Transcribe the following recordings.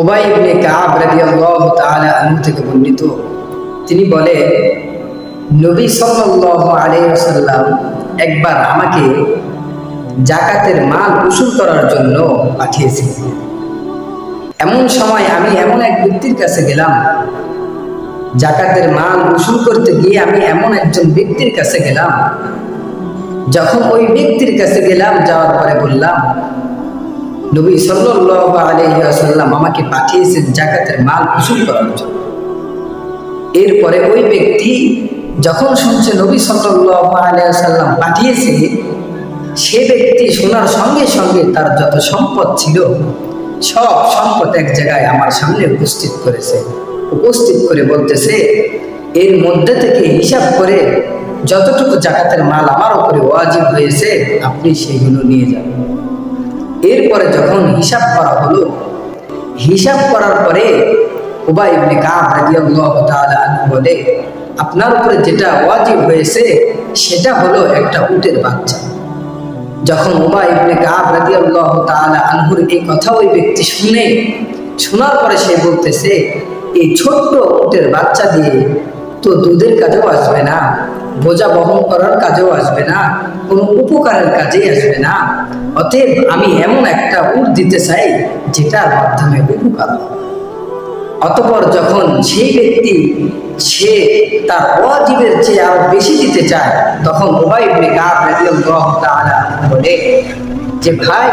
উবাই ইবনে কাব রাদিয়াল্লাহু তাআলা আনহু থেকে বর্ণিত, তিনি বলে নবী সাল্লাল্লাহু আলাইহি ওয়াসাল্লাম একবার আমাকে যাকাতের মাল উসুল করার জন্য পাঠিয়েছিলেন। এমন সময় আমি এমন এক ব্যক্তির কাছে গেলাম, যাকাতের মাল উসুল করতে গিয়ে আমি এমন একজন ব্যক্তির কাছে গেলাম। যখন ওই ব্যক্তির কাছে গেলাম, যাওয়ার পরে বললাম নবী সাল্লাল্লাহু আলাইহি ওয়াসাল্লাম আমাকে পাঠিয়েছেন যাকাতের মাল উসুল করার জন্য। এরপরে ওই ব্যক্তি যখন শুনছে নবী সাল্লাল্লাহু আলাইহি ওয়াসাল্লাম পাঠিয়েছে, সে ব্যক্তি শোনার সঙ্গে সঙ্গে তার যত সম্পদ ছিল সব সম্পদ এক জায়গায় আমার সামনে উপস্থিত করেছে। উপস্থিত করে বলতেছে, এর মধ্যে থেকে হিসাব করে যতটুকু যাকাতের মাল আমার উপরে ওয়াজিব হয়েছে আপনি সেগুলো নিয়ে যান। এরপরে যখন হিসাব করা হলো, হিসাব করার পরে উবাই ইবনে কাব রাদিয়াল্লাহু তাআলা আনহু বলে, আপনার উপরে যেটা ওয়াজিব হয়েছে সেটা হলো একটা উটের বাচ্চা। যখন উবাই ইবনে কাব রাদিয়াল্লাহু তাআলা আনহুর এই কথা ওই ব্যক্তি শোনার পরে সে বলতেছে, এই ছোট্ট উটের বাচ্চা দিয়ে তো দুধের কাজেও আসবে না, বোঝা বহন করার কাজেও আসবে না, কোনো উপকারের কাজেই আসবে না। অতএব আমি এমন একটা উট দিতে চাই যেটার মাধ্যমে উপকার হবে। অতঃপর যখন সেই ব্যক্তি সে তার ওয়াজিবের চেয়ে আরো বেশি দিতে চায়, তখন উবাই ইবনে কাব রাদিয়াল্লাহু তাআলা বলে যে, ভাই,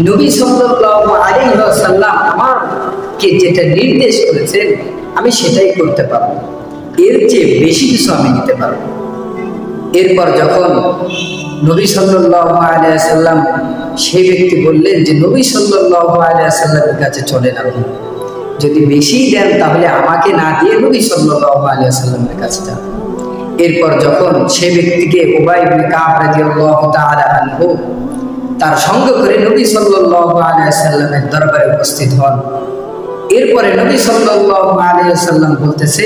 নবী সাল্লাল্লাহু আলাইহি ওয়াসাল্লাম আমাকে যেটা নির্দেশ করেছেন আমি সেটাই করতে পারবো, এর চেয়ে বেশি কিছু আমি দিতে পারবো। এরপর যখন নবী সাল্লাল্লাহু আলাইহি ওয়াসাল্লাম, সেই ব্যক্তি বললেন যে নবী সাল্লাল্লাহু আলাইহি ওয়াসাল্লামের কাছে চলেন, আপনি যদি বেশি দেন তাহলে আমাকে না দিয়ে নবী সাল্লাল্লাহু আলাইহি ওয়াসাল্লামের কাছে যান। এরপর যখন সেই ব্যক্তিকে উবাই ইবনে কাব রাদিয়াল্লাহু তাআলা আনহু তার সঙ্গে করে নবী সাল্লাল্লাহু আলাইহি ওয়াসাল্লামের দরবারে উপস্থিত হন, এরপরে নবী সাল্লাল্লাহু আলাইহি ওয়াসাল্লাম বলতেছে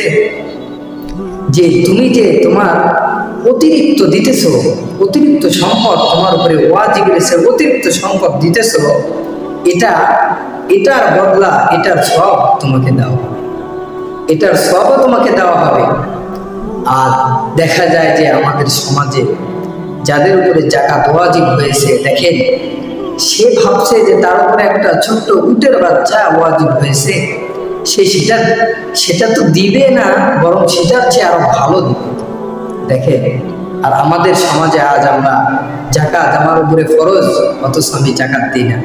যে তুমি যে তোমার অতিরিক্ত দিতেছো, অতিরিক্ত সম্পদ তোমার উপরে ওয়াজিব রয়েছে, অতিরিক্ত সম্পদ দিতেছো, এটার বদলা, এটার সব তোমাকে দেওয়া হবে, এটার সবও তোমাকে দেওয়া হবে। আর দেখা যায় যে আমাদের সমাজে যাদের উপরে যাকাত ওয়াজিব হয়েছে, দেখেন সে ভাবছে যে তার উপরে একটা ছোট্ট উটের বাচ্চা ওয়াজিব হয়েছে, সেটা তো দিবে না, বরং সেটার চেয়ে আরো ভালো দিবে। দেখেন, আর আমাদের সমাজে আজ আমরা যাকাত আমার উপরে ফরজ, অথচ আমি যাকাত দিই না।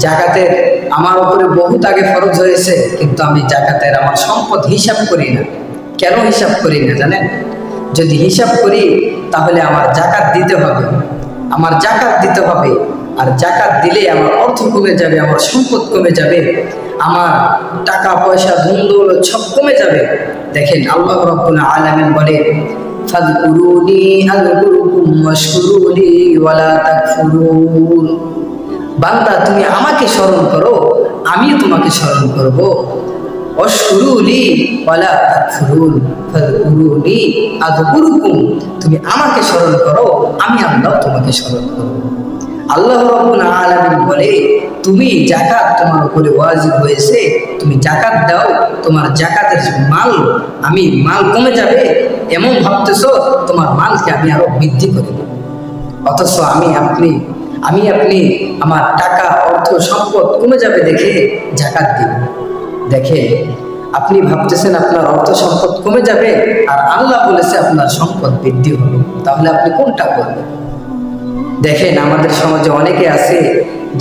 যাকাতের আমার উপরে বহুত আগে ফরজ হয়েছে, কিন্তু আমি যাকাতের আমার সম্পদ হিসাব করি না। কেন হিসাব করি না জানেন? যদি হিসাব করি তাহলে আমার যাকাত দিতে হবে, আমার যাকাত দিতে হবে, আর যাকাত দিলে আমার অর্থ কমে যাবে, আমার সম্পদ কমে যাবে, আমার টাকা পয়সা ধন দৌলত সব কমে যাবে। দেখেন আল্লাহ রাব্বুল আলামিন বলে, ফাযকুরুনি আযকুরুকুম ওয়াশকুরুলি ওয়ালা তাকফুরুন। বান্দা, তুমি আমাকে স্মরণ করো, আমি তোমাকে স্মরণ করব। ওয়াশকুরুলি ওয়ালা তাকফুরুন, ফাযকুরুনি আযকুরুকুম। তুমি আমাকে স্মরণ করো, আমি আল্লাহ তোমাকে স্মরণ করব। আল্লাহ রাব্বুল আলামিন বলে, তুমি যাকাত তোমার উপরে ওয়াজিব হয়েছে, তুমি যাকাত দাও, তোমার যাকাতের মাল কমে যাবে এমন ভাবতেছো, তোমার মালকে আমি আরো বৃদ্ধি করে দেব। অথচ আমি আপনি আমার টাকা অর্থ সম্পদ কমে যাবে দেখে যাকাত দিব। দেখে আপনি ভাবতেছেন আপনার অর্থ সম্পদ কমে যাবে, আর আল্লাহ বলেছে আপনার সম্পদ বৃদ্ধি হবে, তাহলে আপনি কোনটা করবেন? দেখেন আমাদের সমাজে অনেকে আছে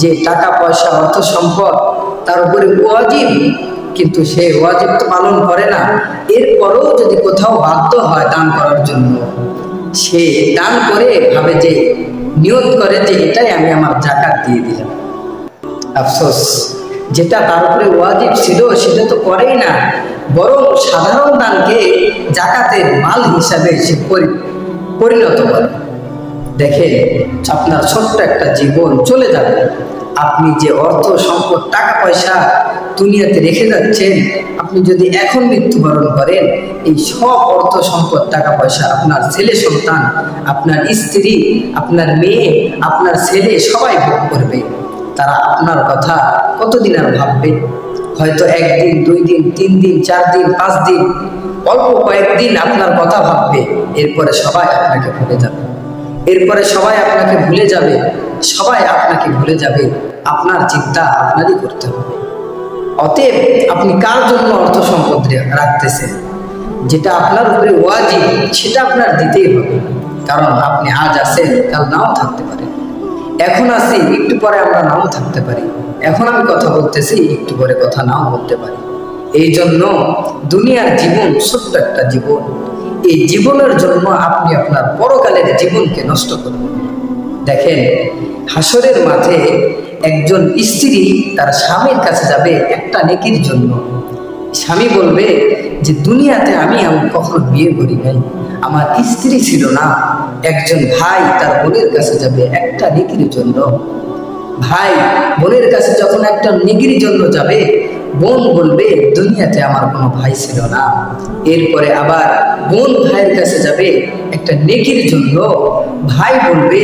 যে টাকা পয়সা অর্থ সম্পদ তার উপরে ওয়াজিব, কিন্তু সে ওয়াজিব তো পালন করে না। এরপরও যদি কোথাও বাধ্য হয় দান করার জন্য, সে দান করে ভাবে যে, নিয়ত করে যে এটাই আমি আমার যাকাত দিয়ে দিলাম। আফসোস, যেটা তার উপরে ওয়াজিব ছিল সেটা তো করেই না, বরং সাধারণ দানকে যাকাতের মাল হিসাবে সে পরিণত করে। দেখেন আপনার ছোট্ট একটা জীবন চলে যাবে, আপনি যে অর্থ সম্পদ টাকা পয়সা দুনিয়াতে রেখে যাচ্ছেন, আপনি যদি এখন মৃত্যুবরণ করেন, এই সব অর্থ সম্পদ টাকা পয়সা আপনার ছেলে সন্তান, আপনার স্ত্রী, আপনার মেয়ে, আপনার ছেলে সবাই ভোগ করবে। তারা আপনার কথা কতদিন আর ভাববে? হয়তো একদিন, 2 দিন, 3 দিন, 4 দিন, 5 দিন, অল্প কয়েকদিন আপনার কথা ভাববে, এরপরে সবাই আপনাকে ভুলে যাবে। এরপরে সবাই আপনাকে ভুলে যাবে, সবাই আপনাকে ভুলে যাবে। আপনার চিন্তা আপনারই করতে হবে। অতএব আপনি কার জন্য অর্থ সম্পদ রাখতেছেন? যেটা আপনার উপরে ওয়াজিব সেটা আপনার দিতেই হবে। কারণ আপনি আজ আছেন, কাল নাও থাকতে পারেন। এখন আছি, একটু পরে আমরা নাও থাকতে পারি। এখন আমি কথা বলতেছি, একটু পরে কথা নাও বলতে পারি। এই জন্য দুনিয়ার জীবন ছোট্ট একটা জীবন। এই জীবনের জন্য আপনি আপনার পরকালের জীবনকে নষ্ট করবেন। দেখেন, হাসরের মাঠে একজন স্ত্রী তার স্বামীর কাছে যাবে একটা নেকির জন্য। স্বামী বলবে যে দুনিয়াতে আমি কখনো বিয়ে করি নাই, আমার স্ত্রী ছিল না। একজন ভাই তার বোনের কাছে যাবে একটা নেকির জন্য। ভাই বোনের কাছে যখন একটা নেকির জন্য যাবে, বোন বলবে দুনিয়াতে আমার কোনো ভাই ছিল না। এরপরে আবার বোন ভাইয়ের কাছে যাবে একটা নেকির জন্য, ভাই বলবে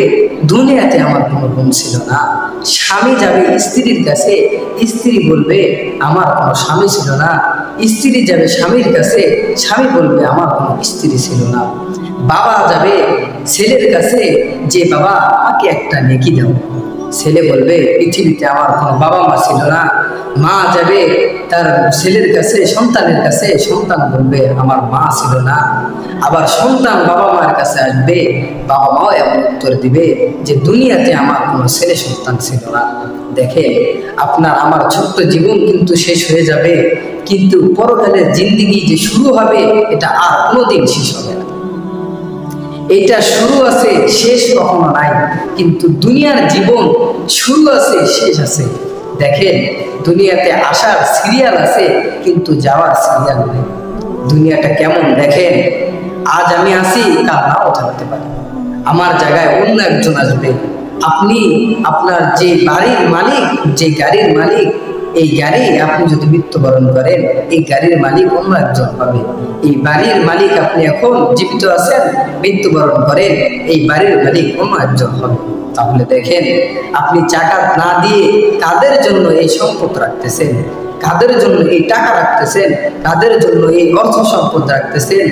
দুনিয়াতে আমার কোনো বোন ছিল না। স্বামী যাবে স্ত্রীর কাছে, স্ত্রী বলবে আমার কোনো স্বামী ছিল না। স্ত্রী যাবে স্বামীর কাছে, স্বামী বলবে আমার কোনো স্ত্রী ছিল না। বাবা যাবে ছেলের কাছে যে বাবা আমাকে একটা নেকি দাও। ছেলে বলবে পৃথিবীতে আমার কোনো বাবা মা ছিল না। মা যাবে তার ছেলের কাছে, সন্তানের কাছে, সন্তান বলবে আমার মা ছিল না। আবার সন্তান বাবা মার কাছে আসবে, বাবা মাও এমন উত্তর দিবে যে দুনিয়াতে আমার কোনো ছেলে সন্তান ছিল না। দেখে আপনার আমার ছোট্ট জীবন কিন্তু শেষ হয়ে যাবে, কিন্তু পরকালের জিন্দেগি যে শুরু হবে এটা আর কোনোদিন শেষ হবে না। এটা শুরু আছে, শেষ কখনো নাই। কিন্তু দুনিয়ার জীবন শুরু আছে, শেষ আছে। দেখেন, দুনিয়াতে আসার সিরিয়াল আছে, কিন্তু যাওয়ার সিরিয়াল নেই। দুনিয়াটা কেমন দেখেন, আজ আমি আসি, কাল নাও থাকতে পারি। আমার জায়গায় অন্য একজন আসবে। আপনি আপনার যে বাড়ির মালিক, যে গাড়ির মালিক, এই গাড়ি আপনি যদি মৃত্যুবরণ করেন, এই গাড়ির মালিক অন্য একজন হবে। এই বাড়ির মালিক আপনি এখন জীবিত আছেন, মৃত্যুবরণ করেন, এই বাড়ির মালিক অন্য একজন হবে। তাহলে দেখেন, আপনি জাকাত না দিয়ে কাদের জন্য এই সম্পদ রাখতেছেন, কাদের জন্য এই টাকা রাখতেছেন, কাদের জন্য এই অর্থ সম্পদ রাখতেছেন?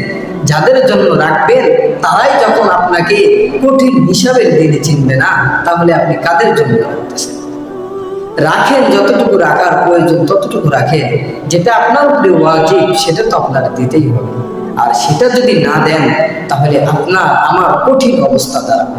যাদের জন্য রাখবেন তারাই যখন আপনাকে কঠিন হিসাবের দিনে চিনবে না, তাহলে আপনি কাদের জন্য রাখতেছেন? রাখেন যতটুকু রাখার প্রয়োজন ততটুকু রাখেন। যেটা আপনার উপরে ওয়াজিব সেটা তো আপনার দিতেই হবে। আর সেটা যদি না দেন তাহলে আপনার আমার কঠিন অবস্থা দাঁড়াবে।